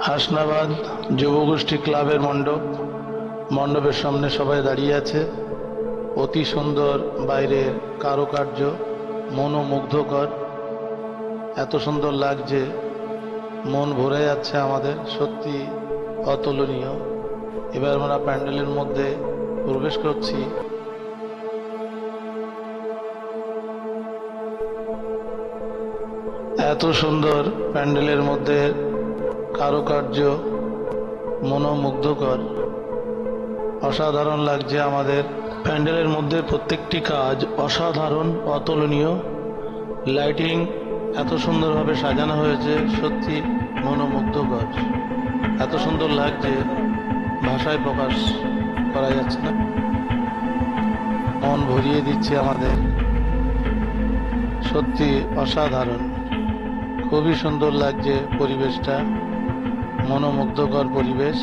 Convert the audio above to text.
হাসনাবাদ যুবগোষ্ঠী ক্লাবের মণ্ডপের সামনে সবাই দাঁড়িয়ে আছে। অতি সুন্দর বাইরের কারুকার্য, মনোমুগ্ধকর। এত সুন্দর লাগছে, মন ভরে যাচ্ছে আমাদের, সত্যি অতুলনীয়। এবার আমরা প্যান্ডেলের মধ্যে প্রবেশ করছি। এত সুন্দর প্যান্ডেলের মধ্যে কারুকার্য, মনোমুগ্ধকর, অসাধারণ লাগছে আমাদের। প্যান্ডেলের মধ্যে প্রত্যেকটি কাজ অসাধারণ, অতুলনীয়। লাইটিং এত সুন্দরভাবে সাজানো হয়েছে, সত্যি মনোমুগ্ধকর। এত সুন্দর লাগছে, ভাষায় প্রকাশ করা যাচ্ছে না। মন ভরিয়ে দিচ্ছে আমাদের, সত্যি অসাধারণ। খুবই সুন্দর লাগছে পরিবেশটা, মনোমুগ্ধকর পরিবেশ।